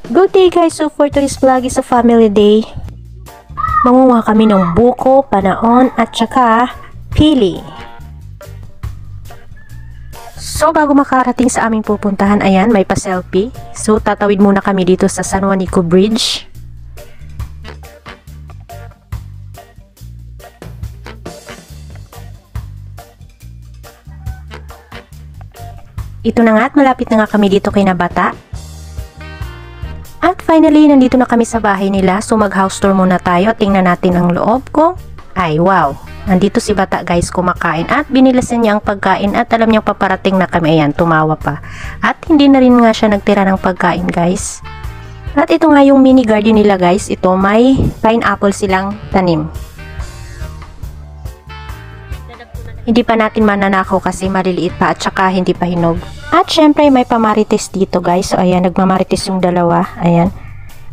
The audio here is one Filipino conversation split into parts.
Good day guys, so for today's vlog is a family day. Mangunguha kami ng buko, panaon at saka pili. So bago makarating sa aming pupuntahan, ayan, may pa-selfie. So tatawid muna kami dito sa San Juanico Bridge. Ito na nga at malapit na nga kami dito kay Nabata. At finally, nandito na kami sa bahay nila. So mag-house tour muna tayo at tingnan natin ang loob ko. Ay wow, nandito si Bata guys kumakain at binilasan niya ang pagkain at alam niyang paparating na kami. Ayan, tumawa pa. At hindi na rin nga siya nagtira ng pagkain guys. At ito nga yung mini garden nila guys. Ito may pineapple silang tanim. Hindi pa natin mananakaw kasi maliliit pa at saka hindi pa hinog. At syempre may pamarites dito guys. So ayan, nagmamarites yung dalawa. Ayan.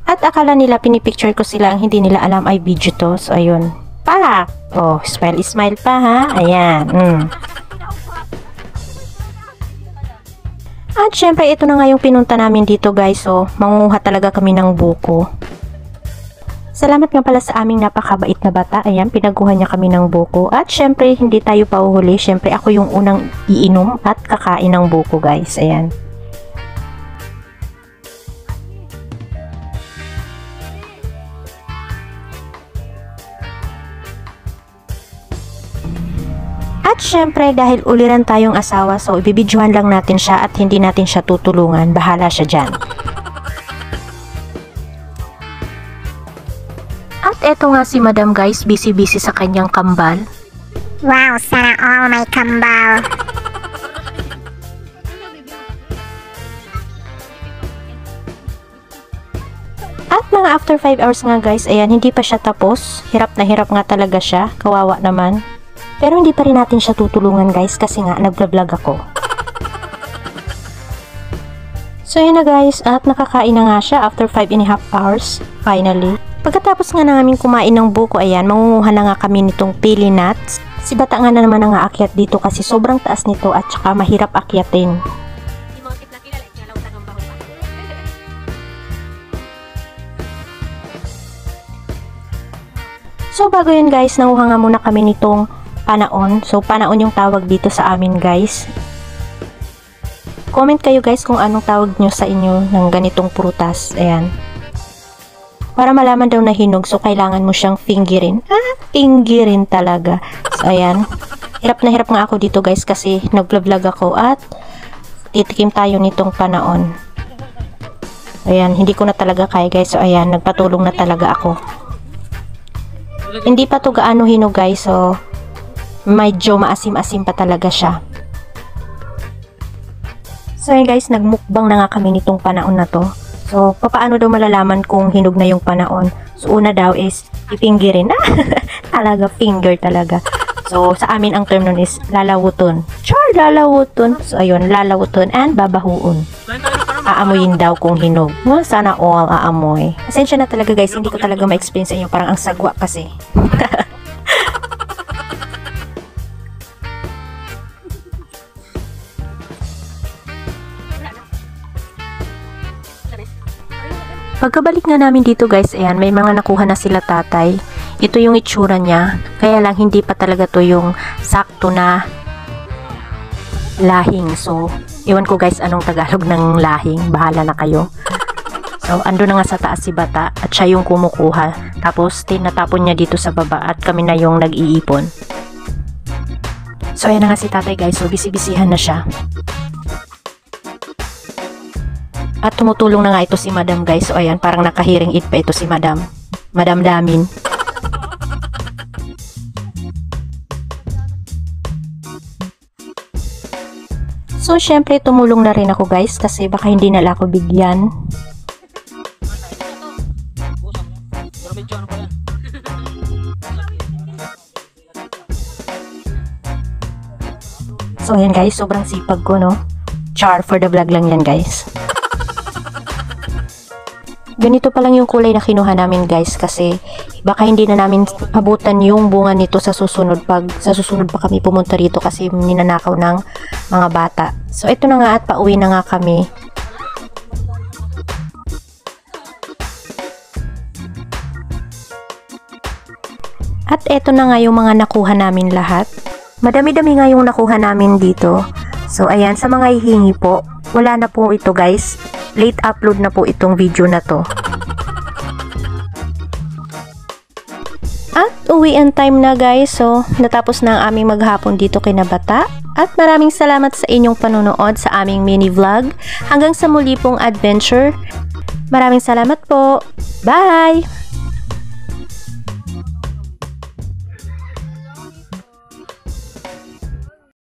At akala nila pinipicture ko sila, ang hindi nila alam ay video to. So ayun. Pak! Oh, smile pa ha. Ayan. At syempre ito na nga yung pinunta namin dito guys. So mangunguha talaga kami ng buko. Salamat nga pala sa aming napakabait na bata. Ayan, pinaguhan niya kami ng buko. At syempre, hindi tayo pauhuli. Syempre, ako yung unang iinom at kakain ng buko, guys. Ayan. At syempre, dahil uliran tayong asawa, so ibibidyohan lang natin siya at hindi natin siya tutulungan. Bahala siya dyan. At eto nga si Madam guys, busy-busy sa kanyang kambal. Wow, sana all may kambal. At mga after 5 hours nga guys, ayan, hindi pa siya tapos. Hirap na hirap nga talaga siya, kawawa naman. Pero hindi pa rin natin siya tutulungan guys kasi nga nagvlog ako. So yun na guys, at nakakain na nga siya after 5.5 hours, finally. Pagkatapos nga namin kumain ng buko, ayan, mangunguha na nga kami nitong pili nuts. Si Bata nga na naman ang aakyat dito kasi sobrang taas nito at saka mahirap akyatin. So bago yun guys, nanguha nga muna kami nitong panaon. So panaon yung tawag dito sa amin guys. Comment kayo guys kung anong tawag nyo sa inyo ng ganitong prutas. Ayan. Para malaman daw na hinog, so kailangan mo siyang fingerin. Fingerin talaga. So, ayan. Hirap na hirap nga ako dito guys kasi nag-vlog ako at titikim tayo nitong panaon. Ayan, hindi ko na talaga kaya guys. So, ayan, nagpatulong na talaga ako. Hindi pa to gaano hinog guys. So, medyo maasim-asim pa talaga siya. So, ayan guys, nagmukbang na nga kami nitong panaon na to. So, paano daw malalaman kung hinog na yung panaon? So, una daw is ipinggirin. Talaga, finger talaga. So, sa amin ang term nun is lalawuton. Char, lalawuton. So, ayun, lalawuton and babahuon. Aamuyin daw kung hinog. Well, sana all aamoy. Asensya na talaga guys, hindi ko talaga ma-explain sa inyo. Parang ang sagwa kasi. Pagkabalik nga namin dito guys, ayan, may mga nakuha na sila tatay. Ito yung itsura niya. Kaya lang hindi pa talaga to yung sakto na lahing. So, iwan ko guys anong Tagalog ng lahing. Bahala na kayo. So, ando na nga sa taas si Bata at siya yung kumukuha. Tapos, tinatapon niya dito sa baba at kami na yung nag-iipon. So, ayan na nga si tatay guys. So, busy-busyhan na siya. At tumutulong na nga ito si Madam guys. So ayan, parang nakahiring it pa ito si Madam. Madam Damin. So syempre tumulong na rin ako guys kasi baka hindi nala ako bigyan. So ayan guys, sobrang sipag ko no. Char for the vlog lang yan guys. Ganito pa lang yung kulay na kinuha namin guys kasi baka hindi na namin abutan yung bunga nito sa susunod pa kami pumunta rito kasi ninanakaw ng mga bata. So ito na nga at pauwi na nga kami. At eto na nga yung mga nakuha namin lahat. Madami-dami nga yung nakuha namin dito. So ayan, sa mga hihingi po, wala na po ito guys. Late upload na po itong video na to. At uwian time na guys. So natapos na ang aming maghapon dito kina Bata. At maraming salamat sa inyong panonood sa aming mini vlog. Hanggang sa muli pong adventure. Maraming salamat po. Bye!